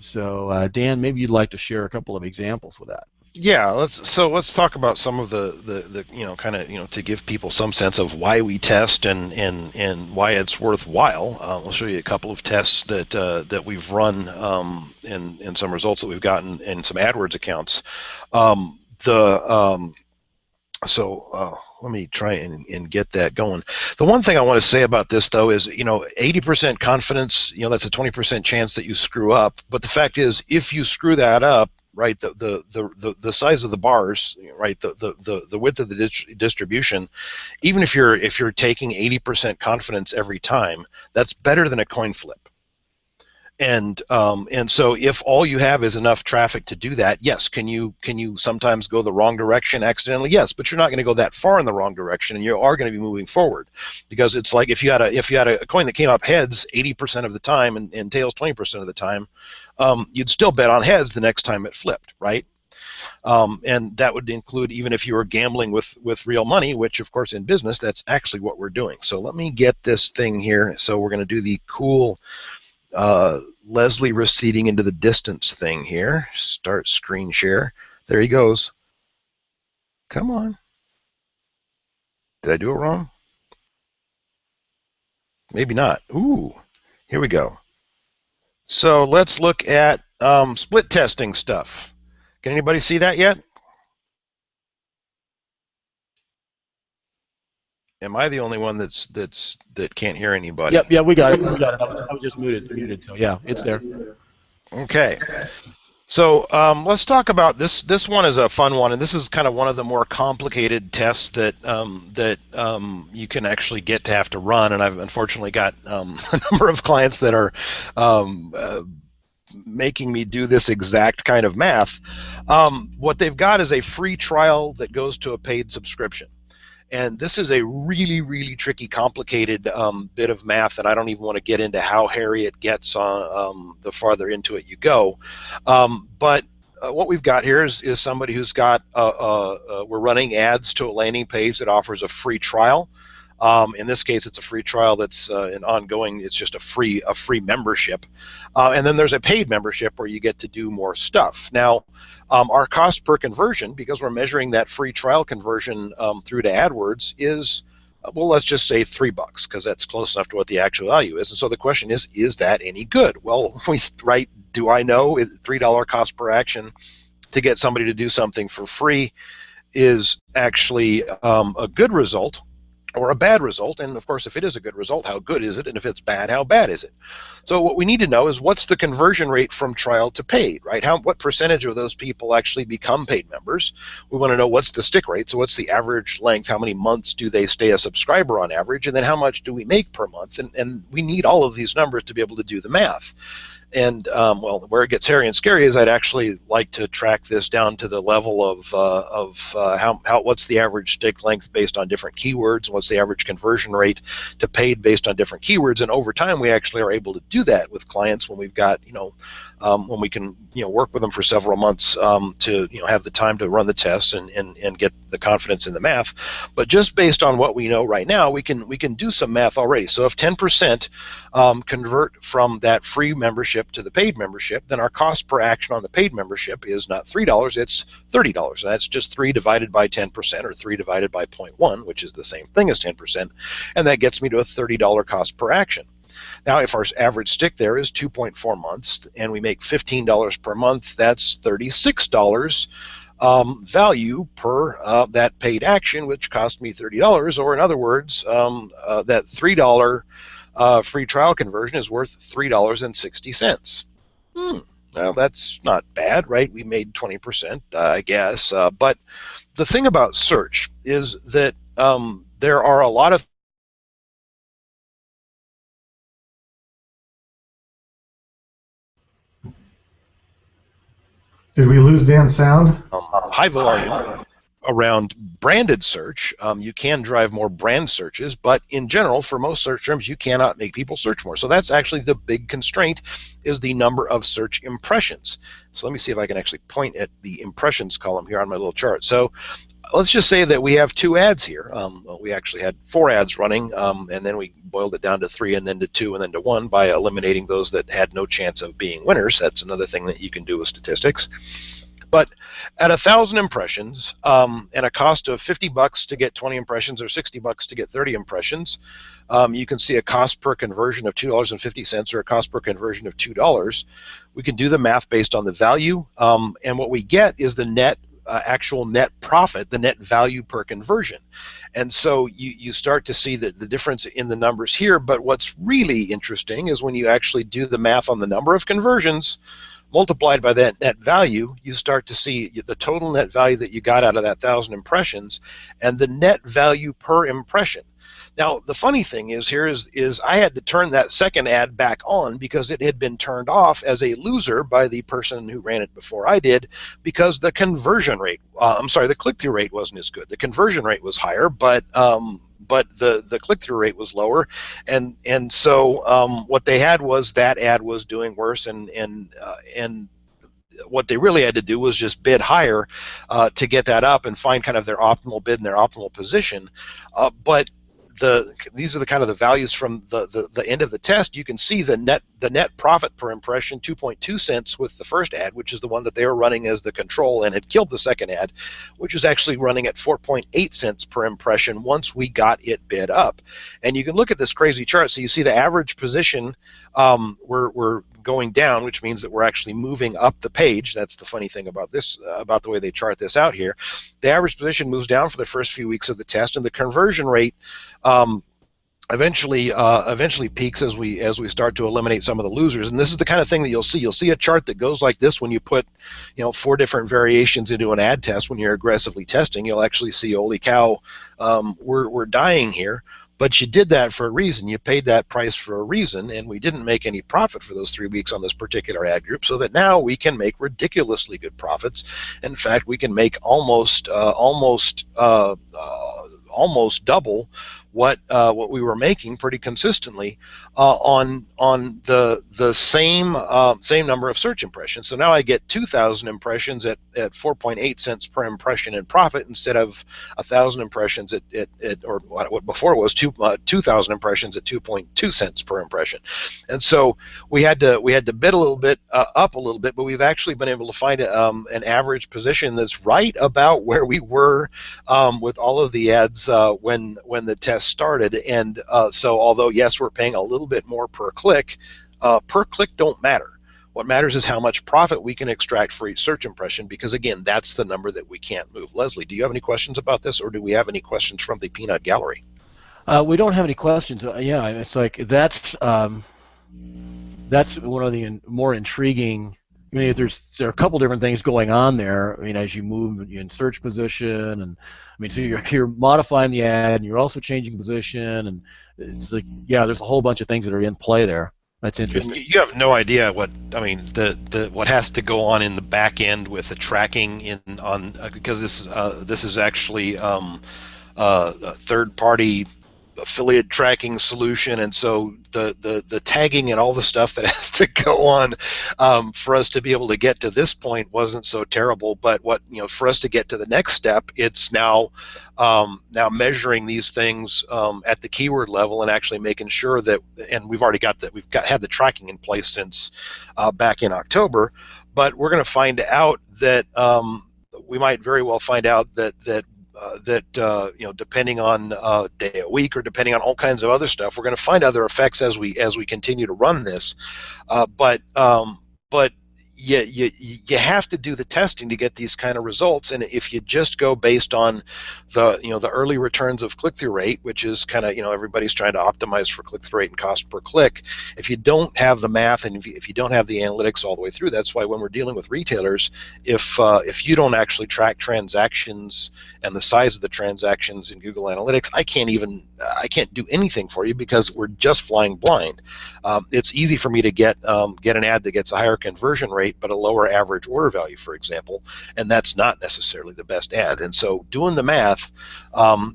So Dan, maybe you'd like to share a couple of examples with that. Yeah, let's talk about some of the kind of to give people some sense of why we test and why it's worthwhile. I'll show you a couple of tests that we've run and some results that we've gotten in some AdWords accounts. Let me try and get that going. The one thing I want to say about this, though, is 80% confidence. That's a 20% chance that you screw up. But the fact is, if you screw that up, right, the size of the bars, right, the width of the distribution, even if you're taking 80% confidence every time, that's better than a coin flip. And so if all you have is enough traffic to do that, yes, can you sometimes go the wrong direction accidentally? Yes, but you're not going to go that far in the wrong direction, and you are going to be moving forward, because it's like if you had a coin that came up heads 80% of the time and tails 20% of the time, you'd still bet on heads the next time it flipped, right? And that would include even if you were gambling with real money, which of course in business that's actually what we're doing. So let me get this thing here. So we're going to do the cool Leslie receding into the distance thing here. Start screen share. There he goes. Come on. Did I do it wrong? Maybe not. Ooh, here we go. So let's look at split testing stuff. Can anybody see that yet? Am I the only one that can't hear anybody? Yep, yeah, we got it. We got it. I was just muted. So yeah, it's there. Okay. So let's talk about this. This one is a fun one, and this is kind of one of the more complicated tests that you can actually get to have to run. And I've unfortunately got a number of clients that are making me do this exact kind of math. What they've got is a free trial that goes to a paid subscription. And this is a really, really tricky, complicated bit of math, and I don't even want to get into how hairy it gets the farther into it you go. But what we've got here is somebody who's got, we're running ads to a landing page that offers a free trial. In this case, it's a free trial that's an ongoing. It's just a free membership, and then there's a paid membership where you get to do more stuff. Now, our cost per conversion, because we're measuring that free trial conversion through to AdWords, is well, let's just say $3, because that's close enough to what the actual value is. And so the question is that any good? Well, do I know $3 cost per action to get somebody to do something for free is actually a good result or a bad result? And of course, if it is a good result, how good is it? And if it's bad, how bad is it? So what we need to know is what's the conversion rate from trial to paid, right? What percentage of those people actually become paid members? We want to know what's the stick rate. So what's the average length? How many months do they stay a subscriber on average? And then how much do we make per month? And we need all of these numbers to be able to do the math. And well, where it gets hairy and scary is I'd actually like to track this down to the level of what's the average stick length based on different keywords, and what's the average conversion rate to paid based on different keywords. And over time, we actually are able to do that with clients when we've got when we can work with them for several months to have the time to run the tests and get the confidence in the math. But just based on what we know right now, we can do some math already. So if 10% convert from that free membership to the paid membership, then our cost per action on the paid membership is not $3, it's $30. And that's just 3 divided by 10%, or 3 divided by 0.1, which is the same thing as 10%. And that gets me to a $30 cost per action. Now, if our average stick there is 2.4 months and we make $15 per month, that's $36 value per that paid action, which cost me $30. Or in other words, that $3 free trial conversion is worth $3.60. Well, that's not bad, right? We made 20%, I guess. But the thing about search is that there are a lot of Did we lose Dan's sound? high volume around branded search. You can drive more brand searches, but in general, for most search terms, you cannot make people search more. So that's actually the big constraint, is the number of search impressions. So let me see if I can actually point at the impressions column here on my little chart. So let's just say that we have 2 ads here. We actually had 4 ads running, and then we boiled it down to 3, and then to 2, and then to 1 by eliminating those that had no chance of being winners. That's another thing that you can do with statistics. But at 1,000 impressions and a cost of $50 to get 20 impressions or $60 to get 30 impressions, you can see a cost per conversion of $2.50 or a cost per conversion of $2. We can do the math based on the value, and what we get is the net actual net profit, the net value per conversion. And so you start to see the difference in the numbers here. But what's really interesting is when you actually do the math on the number of conversions multiplied by that net value, you start to see the total net value that you got out of that 1,000 impressions and the net value per impression. Now, the funny thing is here is I had to turn that second ad back on because it had been turned off as a loser by the person who ran it before I did, because the conversion rate, the click-through rate wasn't as good. The conversion rate was higher, but the click-through rate was lower, and so what they had was that ad was doing worse, and what they really had to do was just bid higher to get that up and find kind of their optimal bid and their optimal position. But these are the kind of the values from the end of the test. You can see the net profit per impression, 2.2 cents with the first ad, which is the one that they were running as the control and had killed the second ad, which is actually running at 4.8 cents per impression once we got it bid up. And you can look at this crazy chart. So you see the average position, we're going down, which means that we're actually moving up the page. That's the funny thing about this, about the way they chart this out here. The average position moves down for the first few weeks of the test, and the conversion rate eventually peaks as we start to eliminate some of the losers. And this is the kind of thing that you'll see. You'll see a chart that goes like this when you put 4 different variations into an ad test. When you're aggressively testing, you'll actually see, holy cow, we're dying here. But you did that for a reason. You paid that price for a reason, and we didn't make any profit for those 3 weeks on this particular ad group, so that now we can make ridiculously good profits. In fact, we can make almost double what we were making pretty consistently on the same number of search impressions. So now I get 2,000 impressions at 4.8 cents per impression in profit instead of 1,000 impressions at or what before was 2,000 impressions at 2.2 cents per impression. And so we had to bid a little bit up a little bit, but we've actually been able to find an average position that's right about where we were with all of the ads when the test started. And so although yes, we're paying a little bit more per click don't matter. What matters is how much profit we can extract for each search impression, because again, that's the number that we can't move. Leslie, do you have any questions about this, or do we have any questions from the peanut gallery? We don't have any questions. Yeah, it's like that's one of the more intriguing. I mean, there are a couple different things going on there. I mean, as you move in search position, and I mean, so you're modifying the ad, and you're also changing position, and it's like, yeah, there's a whole bunch of things that are in play there. That's interesting. You have no idea what what has to go on in the back end with the tracking because this is actually a third-party affiliate tracking solution, and so the tagging and all the stuff that has to go on for us to be able to get to this point wasn't so terrible. But for us to get to the next step, it's now measuring these things at the keyword level and actually making sure that, and we've already got that, had the tracking in place since back in October, but we're going to find out that we might very well find out that depending on day of week or depending on all kinds of other stuff, we're going to find other effects as we continue to run this. But you have to do the testing to get these kind of results. And if you just go based on the early returns of click-through rate, which is kind of, everybody's trying to optimize for click-through rate and cost per click, if you don't have the math and if you don't have the analytics all the way through, that's why when we're dealing with retailers, if you don't actually track transactions and the size of the transactions in Google Analytics, I can't do anything for you because we're just flying blind. It's easy for me to get an ad that gets a higher conversion rate but a lower average order value, for example, and that's not necessarily the best ad. And so doing the math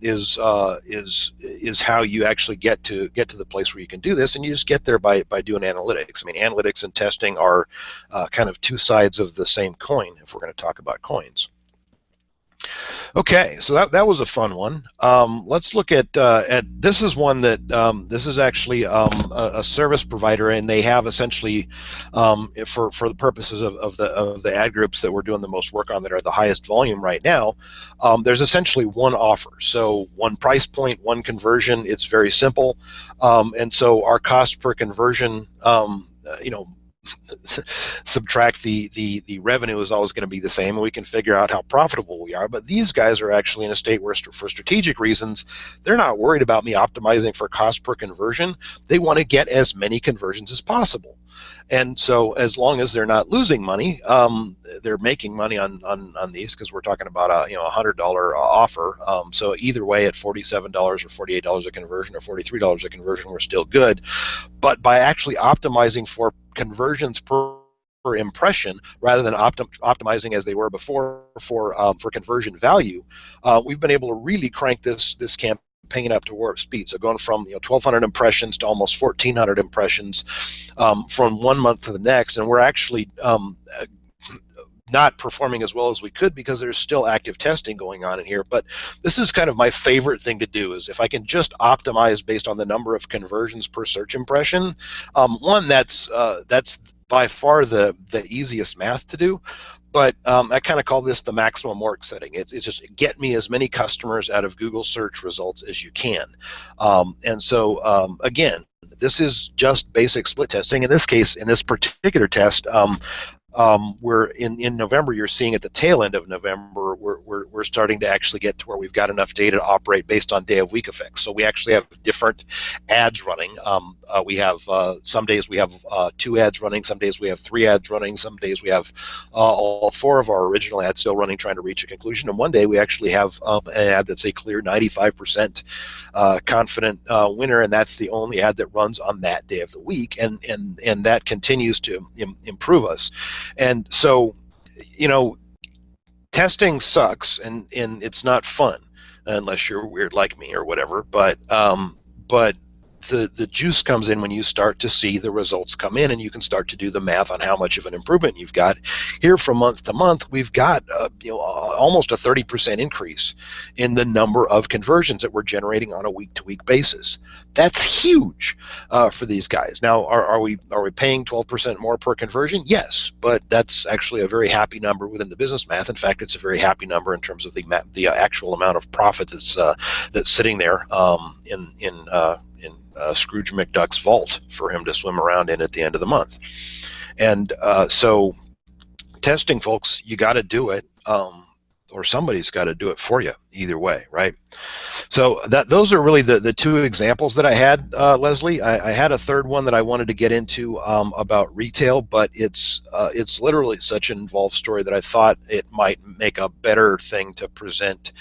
is how you actually get to the place where you can do this, and you just get there by doing analytics. I mean, analytics and testing are kind of two sides of the same coin if we're going to talk about coins. Okay, so that was a fun one. Let's look at this is one that this is actually a service provider, and they have essentially for the purposes of the ad groups that we're doing the most work on that are the highest volume right now. There's essentially one offer, so one price point, one conversion. It's very simple, and so our cost per conversion, subtract the revenue is always going to be the same, and we can figure out how profitable we are. But these guys are actually in a state where, for strategic reasons, they're not worried about me optimizing for cost per conversion. They want to get as many conversions as possible. And so as long as they're not losing money, they're making money on these, because we're talking about a $100 offer. So either way, at $47 or $48 a conversion or $43 a conversion, we're still good. But by actually optimizing for conversions per impression rather than optimizing as they were before for conversion value, we've been able to really crank this campaign up to warp speed. So going from 1,200 impressions to almost 1,400 impressions from one month to the next, and we're actually not performing as well as we could because there's still active testing going on in here. But this is kind of my favorite thing to do, is if I can just optimize based on the number of conversions per search impression. One, that's by far the easiest math to do. But I kind of call this the maximum work setting. It's just get me as many customers out of Google search results as you can. And so again, this is just basic split testing. In this case, in this particular test, we're in November. You're seeing at the tail end of November, we're starting to actually get to where we've got enough data to operate based on day of week effects. So we actually have different ads running. We have some days we have 2 ads running, some days we have 3 ads running, some days we have all 4 of our original ads still running, trying to reach a conclusion. And one day we actually have an ad that's a clear 95% confident winner, and that's the only ad that runs on that day of the week, and that continues to improve us. And so, testing sucks, and it's not fun unless you're weird like me or whatever. But the juice comes in when you start to see the results come in, and you can start to do the math on how much of an improvement you've got. Here from month to month, we've got almost a 30% increase in the number of conversions that we're generating on a week-to-week basis. That's huge for these guys. Now, are we paying 12% more per conversion? Yes, but that's actually a very happy number within the business math. In fact, it's a very happy number in terms of the actual amount of profit that's sitting there in Scrooge McDuck's vault for him to swim around in at the end of the month. And so testing, folks, you got to do it, or somebody's got to do it for you, either way, right? So those are really the 2 examples that I had, Leslie. I had a third one that I wanted to get into about retail, but it's literally such an involved story that I thought it might make a better thing to present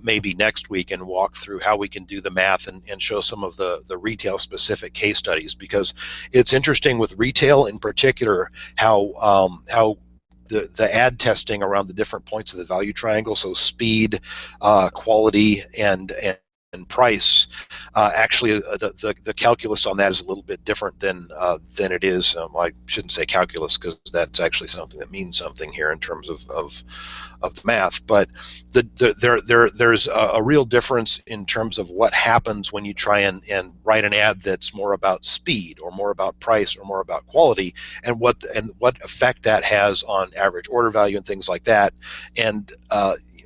maybe next week, and walk through how we can do the math and show some of the retail specific case studies, because it's interesting with retail in particular how the ad testing around the different points of the value triangle, so speed, quality, and price, actually the calculus on that is a little bit different than it is. I shouldn't say calculus, because that's actually something that means something here in terms of the math. But there's a real difference in terms of what happens when you try and write an ad that's more about speed, or more about price, or more about quality, and what effect that has on average order value and things like that. And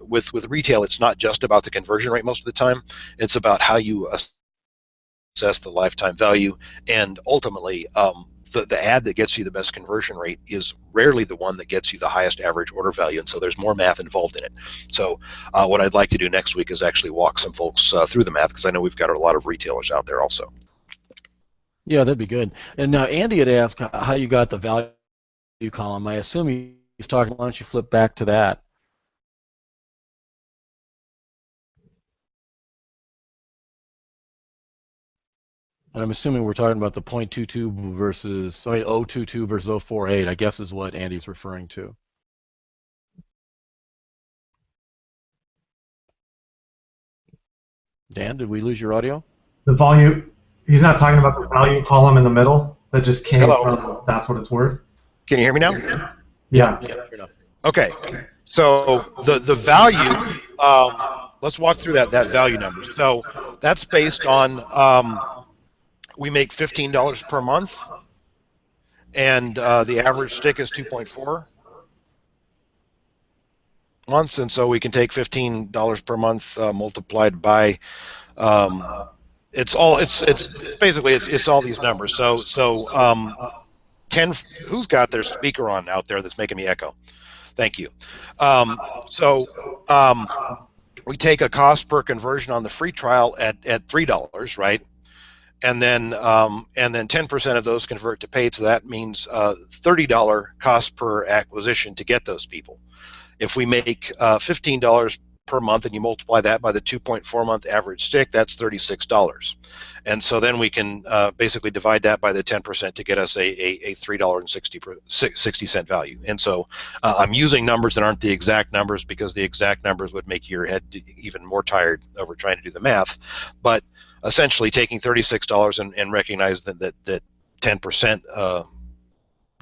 with retail, it's not just about the conversion rate most of the time. It's about how you assess the lifetime value, and ultimately the ad that gets you the best conversion rate is rarely the one that gets you the highest average order value, and so there's more math involved in it. So what I'd like to do next week is actually walk some folks through the math, because I know we've got a lot of retailers out there also. Yeah, that'd be good. And now Andy had asked how you got the value column. I assume he's talking. Why don't you flip back to that? And I'm assuming we're talking about the 0.22 versus, sorry, 0.22 versus 0.48, I guess is what Andy's referring to. Dan, did we lose your audio? The volume, he's not talking about the value column in the middle that just came Hello. from that's what it's worth? Can you hear me now? Yeah. Yeah, fair enough. Okay. So the value, let's walk through that value number. So that's based on, we make $15 per month, and the average stick is 2.4 months, and so we can take $15 per month multiplied by, it's basically all these numbers. So 10. Who's got their speaker on out there that's making me echo? Thank you. We take a cost per conversion on the free trial at $3, right? And then 10% of those convert to paid, so that means $30 cost per acquisition to get those people. If we make $15 per month and you multiply that by the 2.4 month average stick, that's $36. And so then we can basically divide that by the 10% to get us a $3.60 value. And so I'm using numbers that aren't the exact numbers, because the exact numbers would make your head even more tired over trying to do the math. But essentially taking $36 and recognize that 10%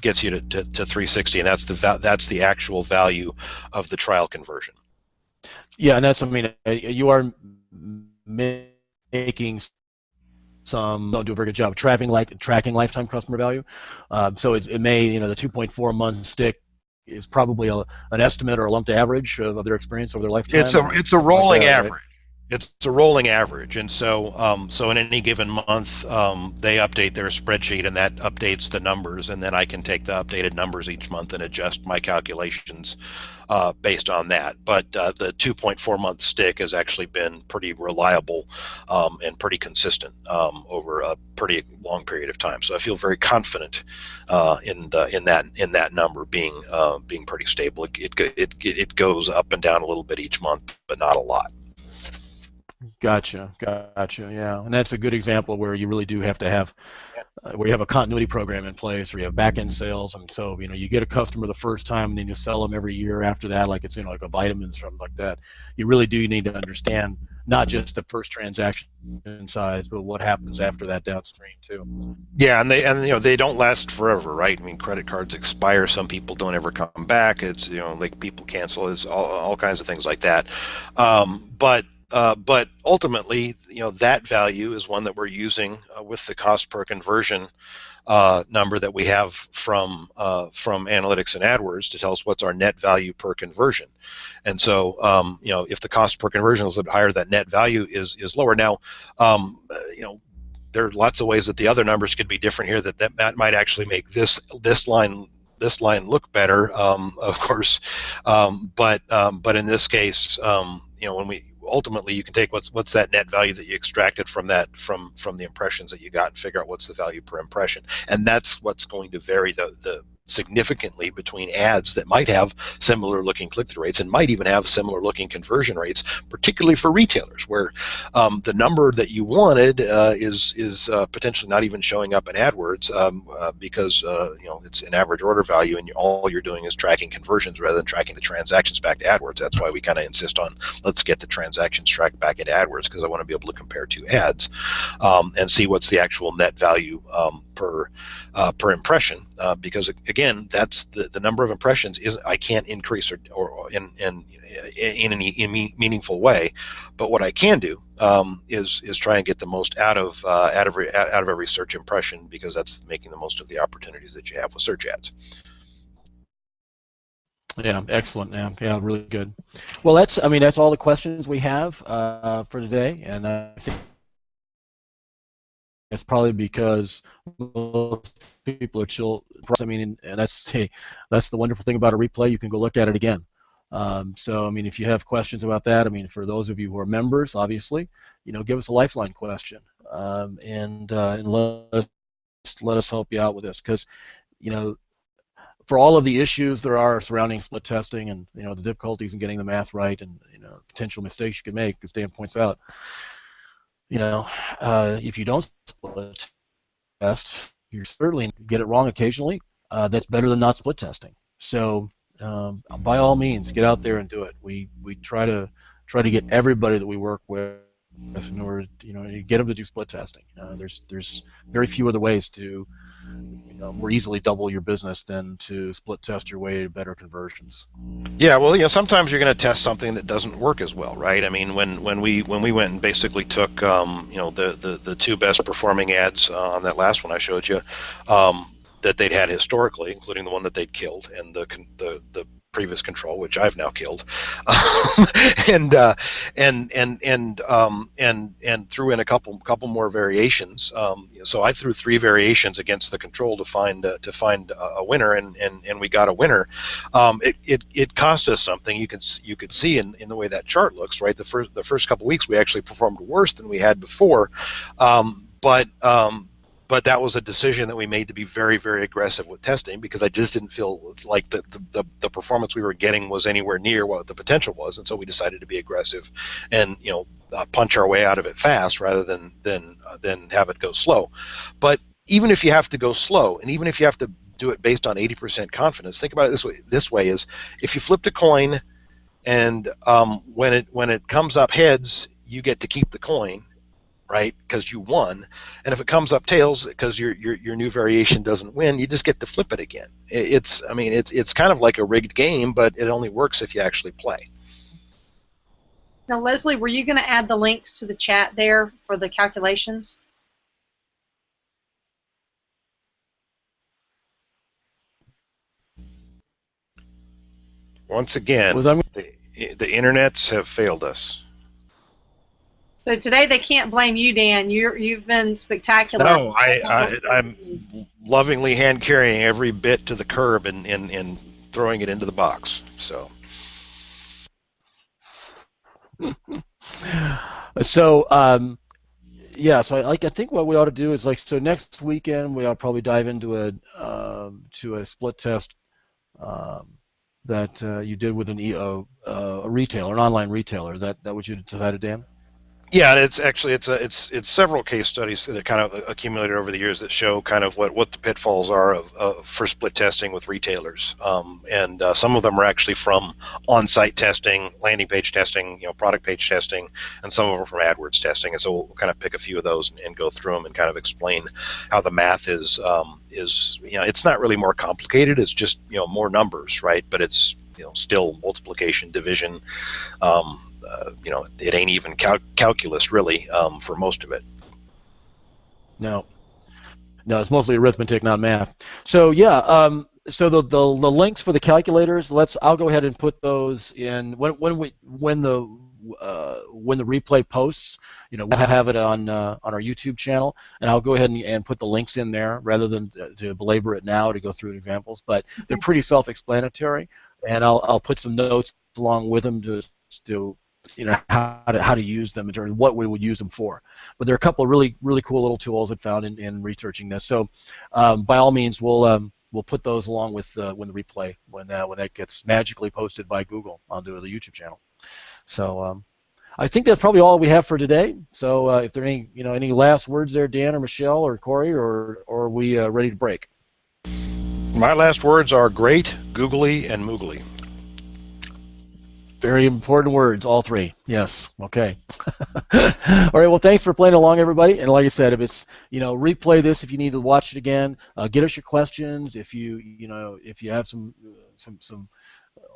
gets you to $3.60, and that's the actual value of the trial conversion. Yeah, and that's, I mean, you are making some, don't do a very good job of tracking lifetime customer value. So it may, the 2.4 month stick is probably an estimate or a lumped average of their experience over their lifetime. It's a rolling like that, average. Right? It's a rolling average, and so in any given month, they update their spreadsheet, and that updates the numbers, and then I can take the updated numbers each month and adjust my calculations based on that. But the 2.4 month stick has actually been pretty reliable and pretty consistent over a pretty long period of time. So I feel very confident in that number being pretty stable. It goes up and down a little bit each month, but not a lot. Gotcha. Yeah, and that's a good example where you really do have to have, where you have a continuity program in place, or you have back-end sales, and so you get a customer the first time, and then you sell them every year after that, like it's like a vitamins or something like that. You really do need to understand not just the first transaction size, but what happens after that downstream too. Yeah, and they don't last forever, right? I mean, credit cards expire. Some people don't ever come back. It's like people cancel. It's all kinds of things like that. But ultimately, that value is one that we're using with the cost per conversion number that we have from Analytics and AdWords to tell us what's our net value per conversion. And so, if the cost per conversion is a bit higher, that net value is lower. Now, there are lots of ways that the other numbers could be different here. That might actually make this line look better, of course. But in this case, when we ultimately, you can take what's that net value that you extracted from the impressions that you got, and figure out what's the value per impression, and that's what's going to vary the significantly between ads that might have similar looking click-through rates and might even have similar looking conversion rates, particularly for retailers, where the number that you wanted is potentially not even showing up in AdWords because it's an average order value, and all you're doing is tracking conversions rather than tracking the transactions back to AdWords. That's why we kind of insist on, let's get the transactions tracked back into AdWords, because I want to be able to compare two ads and see what's the actual net value per impression, because again, that's the number of impressions I can't increase or in any meaningful way, but what I can do is try and get the most out of every search impression, because that's making the most of the opportunities that you have with search ads. Yeah, excellent. Yeah, really good. Well, that's all the questions we have for today, and I think it's probably because most people are chill. I mean, and that's the wonderful thing about a replay. You can go look at it again. So, I mean, if you have questions about that, I mean, for those of you who are members, obviously, give us a lifeline question, and let us help you out with this, because, for all of the issues there are surrounding split testing, and the difficulties in getting the math right, and potential mistakes you can make, as Dan points out, if you don't split test, you certainly get it wrong occasionally. That's better than not split testing. So by all means, get out there and do it. We try to get everybody that we work with in order to get them to do split testing. There's very few other ways to more easily double your business than to split test your way to better conversions. Yeah, well, sometimes you're going to test something that doesn't work as well, right? I mean, when we went and basically took the two best performing ads on that last one I showed you, that they'd had historically, including the one that they'd killed, and the previous control, which I've now killed, and threw in a couple more variations. So I threw 3 variations against the control to find a winner, and we got a winner. It cost us something. You could see in the way that chart looks, right? The first couple weeks we actually performed worse than we had before, but that was a decision that we made to be very, very aggressive with testing, because I just didn't feel like the performance we were getting was anywhere near what the potential was, and so we decided to be aggressive and punch our way out of it fast rather than have it go slow. But even if you have to go slow, and even if you have to do it based on 80% confidence, think about it this way: is if you flipped a coin and when it comes up heads, you get to keep the coin, right? Because you won. And if it comes up tails, because your new variation doesn't win, you just get to flip it again. It's kind of like a rigged game, but it only works if you actually play. Now, Leslie, were you going to add the links to the chat there for the calculations? Once again, the internets have failed us. So today they can't blame you, Dan. You've been spectacular. No, I'm lovingly hand carrying every bit to the curb and throwing it into the box. So. Yeah, so I think what we ought to do is, so next weekend we ought to probably dive into a split test that you did with a retailer, an online retailer. That what you decided, Dan? Yeah, it's actually it's several case studies that kind of accumulated over the years that show kind of what the pitfalls are for split testing with retailers, and some of them are actually from on-site testing, landing page testing, product page testing, and some of them are from AdWords testing. And so we'll kind of pick a few of those and go through them and kind of explain how the math is it's not really more complicated. It's just more numbers, right? But it's still multiplication, division. It ain't even calculus really for most of it. No, it's mostly arithmetic, not math. So yeah, so the links for the calculators, I'll go ahead and put those in when the replay posts. We'll have it on our YouTube channel, and I'll go ahead and put the links in there rather than to belabor it now to go through examples. But they're pretty self-explanatory, and I'll put some notes along with them to how to use them in terms of what we would use them for. But there are a couple of really cool little tools I found in researching this. So by all means, we'll put those along with when the replay when that gets magically posted by Google onto the YouTube channel. So I think that's probably all we have for today. So if there are any last words there, Dan or Michelle or Corey, or are we ready to break? My last words are great, googly, and moogly. Very important words, all three. Yes. Okay. All right. Well, thanks for playing along, everybody. And like I said, if it's replay this if you need to watch it again. Get us your questions if you have some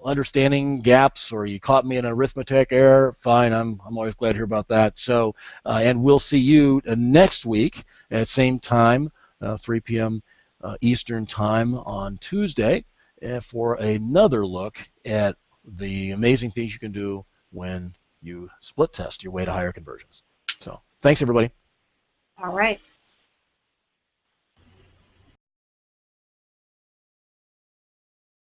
understanding gaps, or you caught me in an arithmetic error. Fine. I'm always glad to hear about that. So and we'll see you next week at same time, 3 p.m. Eastern time on Tuesday, for another look at the amazing things you can do when you split test your way to higher conversions. So thanks, everybody. All right.